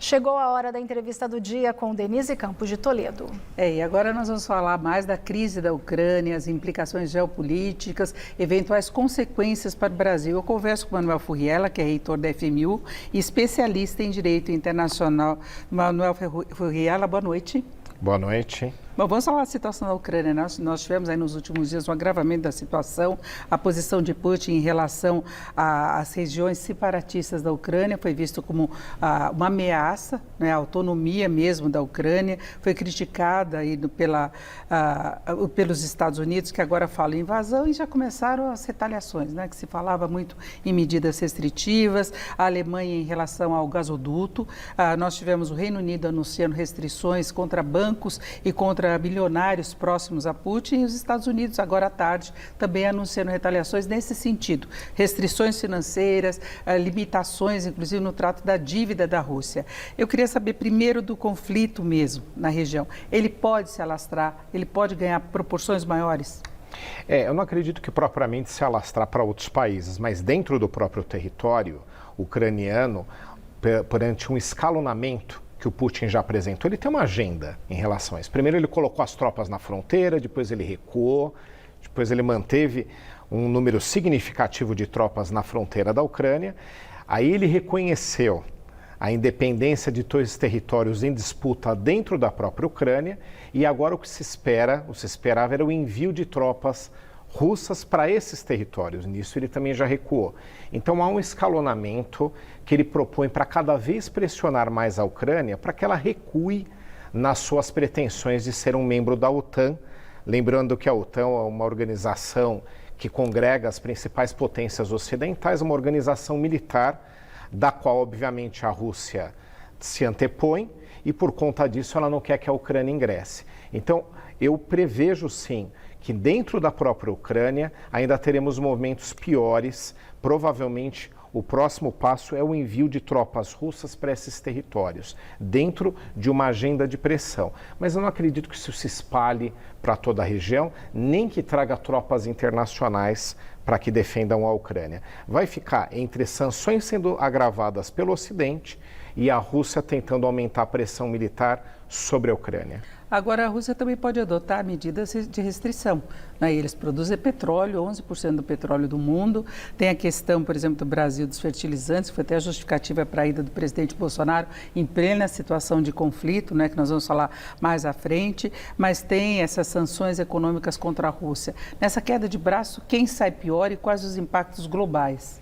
Chegou a hora da entrevista do dia com Denise Campos de Toledo. E agora nós vamos falar mais da crise da Ucrânia, as implicações geopolíticas, eventuais consequências para o Brasil. Eu converso com o Manuel Furriela, que é reitor da FMU e especialista em Direito Internacional. Manuel Furriela, boa noite. Boa noite. Bom, vamos falar da situação da Ucrânia. Nós tivemos aí nos últimos dias um agravamento da situação. A posição de Putin em relação às regiões separatistas da Ucrânia foi visto como uma ameaça, né, à autonomia mesmo da Ucrânia. Foi criticada aí pelos Estados Unidos, que agora falam em invasão, e já começaram as retaliações, né, que se falava muito em medidas restritivas. A Alemanha em relação ao gasoduto. Nós tivemos o Reino Unido anunciando restrições contra bancos e contra bilionários próximos a Putin, e os Estados Unidos, agora à tarde, também anunciando retaliações nesse sentido. Restrições financeiras, limitações, inclusive, no trato da dívida da Rússia. Eu queria saber primeiro do conflito mesmo na região. Ele pode se alastrar? Ele pode ganhar proporções maiores? Eu não acredito que propriamente se alastrar para outros países, mas dentro do próprio território ucraniano, perante um escalonamento que o Putin já apresentou, ele tem uma agenda em relação a isso. Primeiro ele colocou as tropas na fronteira, depois ele recuou, depois ele manteve um número significativo de tropas na fronteira da Ucrânia. Aí ele reconheceu a independência de todos os territórios em disputa dentro da própria Ucrânia, e agora o que se esperava era o envio de tropas russas para esses territórios. Nisso ele também já recuou. Então há um escalonamento que ele propõe para cada vez pressionar mais a Ucrânia para que ela recue nas suas pretensões de ser um membro da OTAN. Lembrando que a OTAN é uma organização que congrega as principais potências ocidentais, uma organização militar da qual, obviamente, a Rússia se antepõe, e por conta disso ela não quer que a Ucrânia ingresse. Então eu prevejo sim que dentro da própria Ucrânia ainda teremos momentos piores. Provavelmente o próximo passo é o envio de tropas russas para esses territórios, dentro de uma agenda de pressão. Mas eu não acredito que isso se espalhe para toda a região, nem que traga tropas internacionais para que defendam a Ucrânia. Vai ficar entre sanções sendo agravadas pelo Ocidente e a Rússia tentando aumentar a pressão militar sobre a Ucrânia. Agora, a Rússia também pode adotar medidas de restrição, né? Eles produzem petróleo, 11% do petróleo do mundo. Tem a questão, por exemplo, do Brasil, dos fertilizantes, que foi até a justificativa para a ida do presidente Bolsonaro em plena situação de conflito, né, que nós vamos falar mais à frente. Mas tem essas sanções econômicas contra a Rússia. Nessa queda de braço, quem sai pior e quais os impactos globais?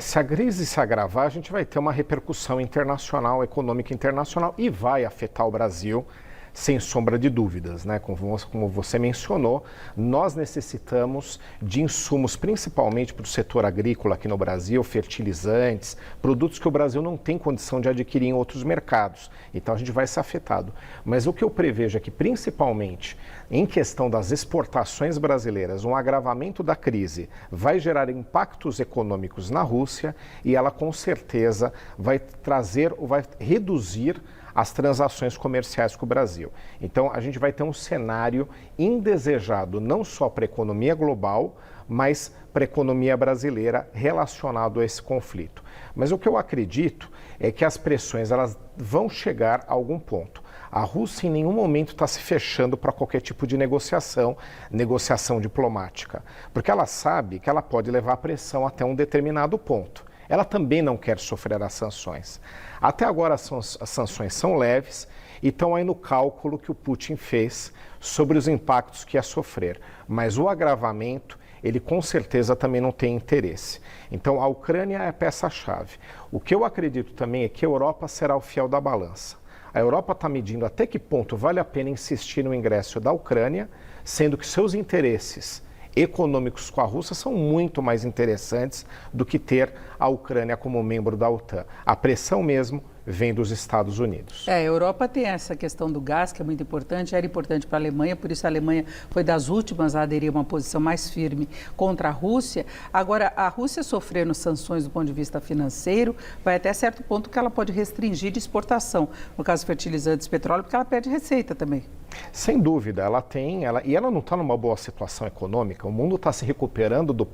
Se a crise se agravar, a gente vai ter uma repercussão internacional, econômica internacional, e vai afetar o Brasil, sem sombra de dúvidas, né? Como você mencionou, nós necessitamos de insumos, principalmente para o setor agrícola aqui no Brasil, fertilizantes, produtos que o Brasil não tem condição de adquirir em outros mercados. Então a gente vai ser afetado. Mas o que eu prevejo é que, principalmente em questão das exportações brasileiras, um agravamento da crise vai gerar impactos econômicos na Rússia, e ela com certeza vai trazer ou vai reduzir as transações comerciais com o Brasil. Então, a gente vai ter um cenário indesejado, não só para a economia global, mas para a economia brasileira relacionado a esse conflito. Mas o que eu acredito é que as pressões elas vão chegar a algum ponto. A Rússia em nenhum momento está se fechando para qualquer tipo de negociação diplomática, porque ela sabe que ela pode levar a pressão até um determinado ponto. Ela também não quer sofrer as sanções. Até agora as sanções são leves e estão aí no cálculo que o Putin fez sobre os impactos que ia sofrer. Mas o agravamento, ele com certeza também não tem interesse. Então a Ucrânia é a peça-chave. O que eu acredito também é que a Europa será o fiel da balança. A Europa está medindo até que ponto vale a pena insistir no ingresso da Ucrânia, sendo que seus interesses econômicos com a Rússia são muito mais interessantes do que ter a Ucrânia como membro da OTAN. A pressão mesmo vem dos Estados Unidos. A Europa tem essa questão do gás, que é muito importante, era importante para a Alemanha, por isso a Alemanha foi das últimas a aderir a uma posição mais firme contra a Rússia. Agora, a Rússia sofrendo sanções do ponto de vista financeiro, vai até certo ponto que ela pode restringir de exportação, no caso fertilizantes e petróleo, porque ela perde receita também. Sem dúvida, ela não está numa boa situação econômica, o mundo está se recuperando do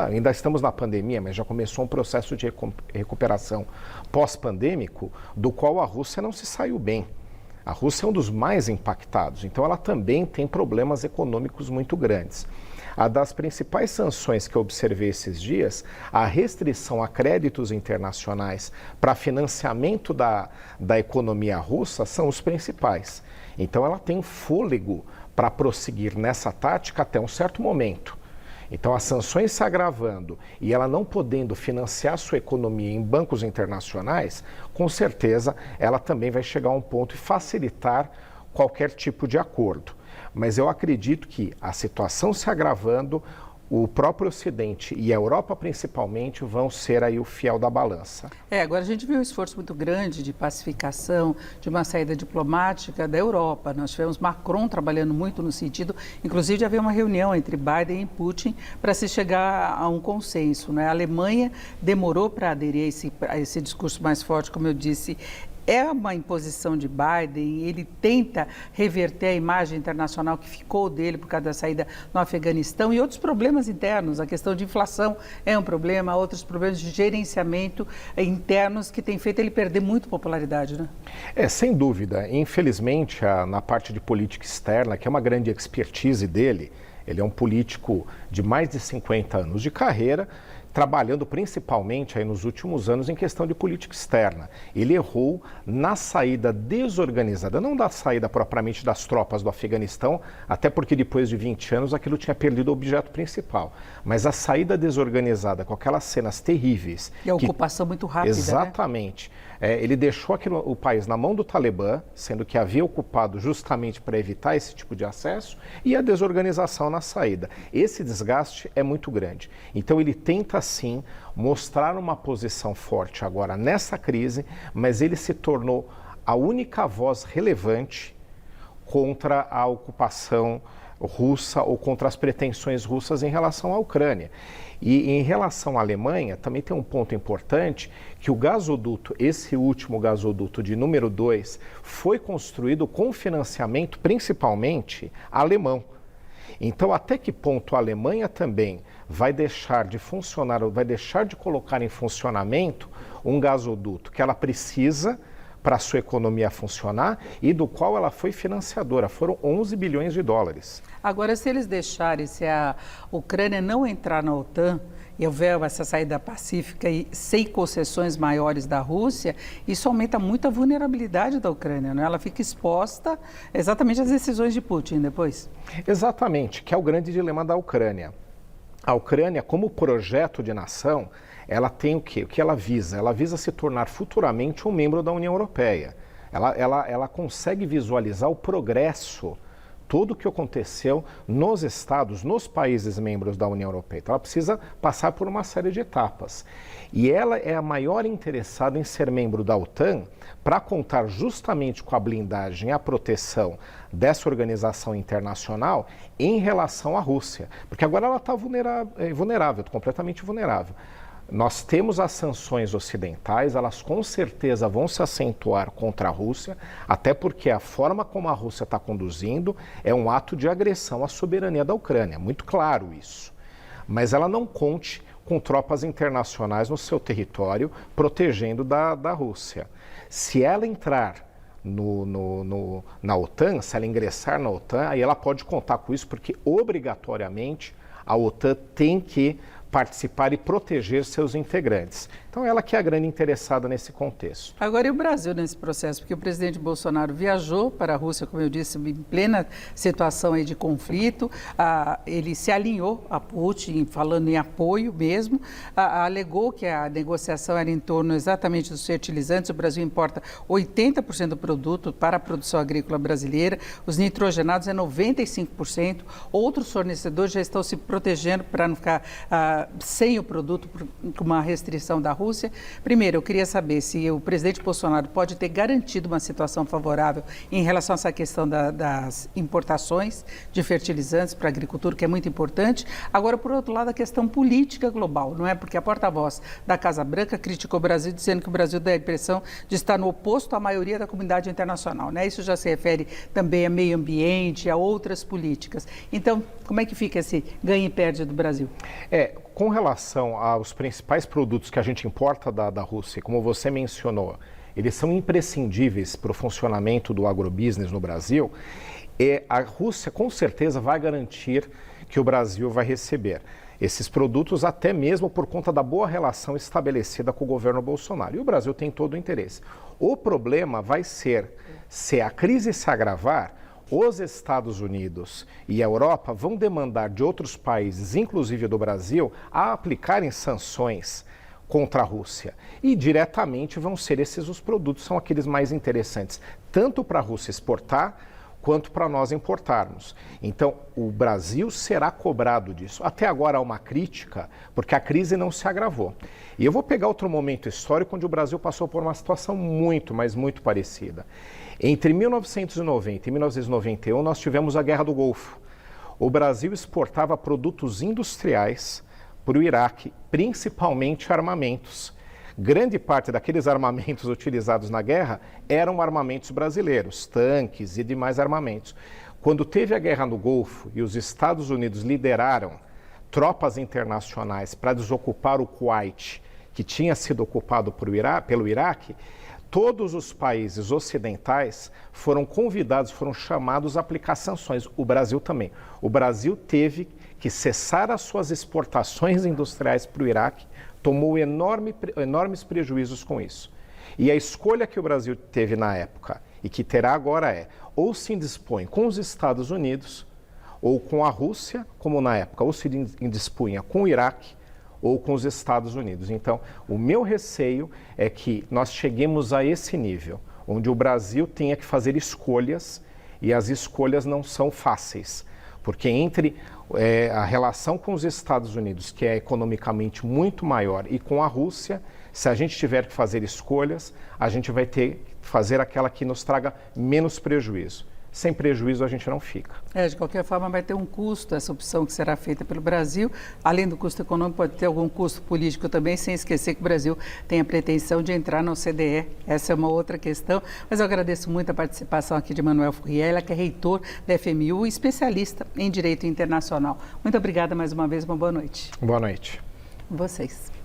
ainda estamos na pandemia, mas já começou um processo de recuperação pós-pandêmico, do qual a Rússia não se saiu bem. A Rússia é um dos mais impactados, então ela também tem problemas econômicos muito grandes. A das principais sanções que eu observei esses dias, a restrição a créditos internacionais para financiamento da economia russa são os principais. Então ela tem fôlego para prosseguir nessa tática até um certo momento. Então, as sanções se agravando e ela não podendo financiar sua economia em bancos internacionais, com certeza ela também vai chegar a um ponto e facilitar qualquer tipo de acordo. Mas eu acredito que a situação se agravando, o próprio Ocidente e a Europa principalmente vão ser aí o fiel da balança. Agora a gente viu um esforço muito grande de pacificação, de uma saída diplomática da Europa. Nós tivemos Macron trabalhando muito no sentido, inclusive de haver uma reunião entre Biden e Putin para se chegar a um consenso, né? A Alemanha demorou para aderir a esse discurso mais forte, como eu disse. É uma imposição de Biden, ele tenta reverter a imagem internacional que ficou dele por causa da saída no Afeganistão e outros problemas internos. A questão de inflação é um problema, outros problemas de gerenciamento internos que tem feito ele perder muito popularidade, né? Sem dúvida. Infelizmente, na parte de política externa, que é uma grande expertise dele, ele é um político de mais de 50 anos de carreira, trabalhando principalmente aí nos últimos anos em questão de política externa. Ele errou na saída desorganizada, não da saída propriamente das tropas do Afeganistão, até porque depois de 20 anos aquilo tinha perdido o objeto principal, mas a saída desorganizada com aquelas cenas terríveis. E a ocupação muito rápida, exatamente. Né? Ele deixou o país na mão do Talibã, sendo que havia ocupado justamente para evitar esse tipo de acesso, e a desorganização na saída. Esse desgaste é muito grande. Então ele tenta sim mostrar uma posição forte agora nessa crise, mas ele se tornou a única voz relevante contra a ocupação russa ou contra as pretensões russas em relação à Ucrânia. E em relação à Alemanha, também tem um ponto importante, que o gasoduto, esse último gasoduto de número 2, foi construído com financiamento principalmente alemão. Então, até que ponto a Alemanha também vai deixar de funcionar, ou vai deixar de colocar em funcionamento um gasoduto que ela precisa para a sua economia funcionar e do qual ela foi financiadora, foram 11 bilhões de dólares. Agora, se eles deixarem, se a Ucrânia não entrar na OTAN e houver essa saída pacífica e sem concessões maiores da Rússia, isso aumenta muito a vulnerabilidade da Ucrânia, não é? Ela fica exposta exatamente às decisões de Putin depois. Exatamente, que é o grande dilema da Ucrânia. A Ucrânia, como projeto de nação, ela tem o quê? O que ela visa? Ela visa se tornar futuramente um membro da União Europeia. Ela consegue visualizar o progresso, tudo o que aconteceu nos estados, nos países membros da União Europeia. Então ela precisa passar por uma série de etapas. E ela é a maior interessada em ser membro da OTAN para contar justamente com a blindagem e a proteção dessa organização internacional em relação à Rússia. Porque agora ela está vulnerável, completamente vulnerável. Nós temos as sanções ocidentais, elas com certeza vão se acentuar contra a Rússia, até porque a forma como a Rússia está conduzindo é um ato de agressão à soberania da Ucrânia, muito claro isso. Mas ela não conte com tropas internacionais no seu território, protegendo da Rússia. Se ela entrar na OTAN, se ela ingressar na OTAN, aí ela pode contar com isso, porque obrigatoriamente a OTAN tem que participar e proteger seus integrantes. Então, ela que é a grande interessada nesse contexto. Agora, e o Brasil nesse processo? Porque o presidente Bolsonaro viajou para a Rússia, como eu disse, em plena situação aí de conflito. Ele se alinhou a Putin, falando em apoio mesmo. Alegou que a negociação era em torno exatamente dos fertilizantes. O Brasil importa 80% do produto para a produção agrícola brasileira. Os nitrogenados é 95%. Outros fornecedores já estão se protegendo para não ficar sem o produto com uma restrição da Rússia. Primeiro, eu queria saber se o presidente Bolsonaro pode ter garantido uma situação favorável em relação a essa questão das importações de fertilizantes para a agricultura, que é muito importante. Agora, por outro lado, a questão política global, não é? Porque a porta-voz da Casa Branca criticou o Brasil, dizendo que o Brasil dá a impressão de estar no oposto à maioria da comunidade internacional, né? Isso já se refere também a meio ambiente, a outras políticas. Então, como é que fica esse ganha e perde do Brasil? com relação aos principais produtos que a gente importa da Rússia, como você mencionou, eles são imprescindíveis para o funcionamento do agrobusiness no Brasil, e a Rússia com certeza vai garantir que o Brasil vai receber esses produtos, até mesmo por conta da boa relação estabelecida com o governo Bolsonaro. E o Brasil tem todo o interesse. O problema vai ser, se a crise se agravar, os Estados Unidos e a Europa vão demandar de outros países, inclusive do Brasil, a aplicarem sanções contra a Rússia. E diretamente vão ser esses os produtos, são aqueles mais interessantes, tanto para a Rússia exportar, quanto para nós importarmos. Então, o Brasil será cobrado disso. Até agora há uma crítica, porque a crise não se agravou. E eu vou pegar outro momento histórico onde o Brasil passou por uma situação muito, mas muito parecida. Entre 1990 e 1991, nós tivemos a Guerra do Golfo. O Brasil exportava produtos industriais para o Iraque, principalmente armamentos. Grande parte daqueles armamentos utilizados na guerra eram armamentos brasileiros, tanques e demais armamentos. Quando teve a guerra no Golfo e os Estados Unidos lideraram tropas internacionais para desocupar o Kuwait, que tinha sido ocupado pelo Iraque, todos os países ocidentais foram convidados, foram chamados a aplicar sanções. O Brasil também. O Brasil teve que cessar as suas exportações industriais para o Iraque, tomou enormes prejuízos com isso. E a escolha que o Brasil teve na época e que terá agora é, ou se indispõe com os Estados Unidos ou com a Rússia, como na época, ou se indispunha com o Iraque ou com os Estados Unidos. Então, o meu receio é que nós cheguemos a esse nível, onde o Brasil tenha que fazer escolhas e as escolhas não são fáceis. Porque entre a relação com os Estados Unidos, que é economicamente muito maior, e com a Rússia, se a gente tiver que fazer escolhas, a gente vai ter que fazer aquela que nos traga menos prejuízo. Sem prejuízo a gente não fica. De qualquer forma vai ter um custo essa opção que será feita pelo Brasil. Além do custo econômico, pode ter algum custo político também, sem esquecer que o Brasil tem a pretensão de entrar na OCDE. Essa é uma outra questão. Mas eu agradeço muito a participação aqui de Manuel Furriela, que é reitor da FMU e especialista em Direito Internacional. Muito obrigada mais uma vez, uma boa noite. Boa noite. Vocês.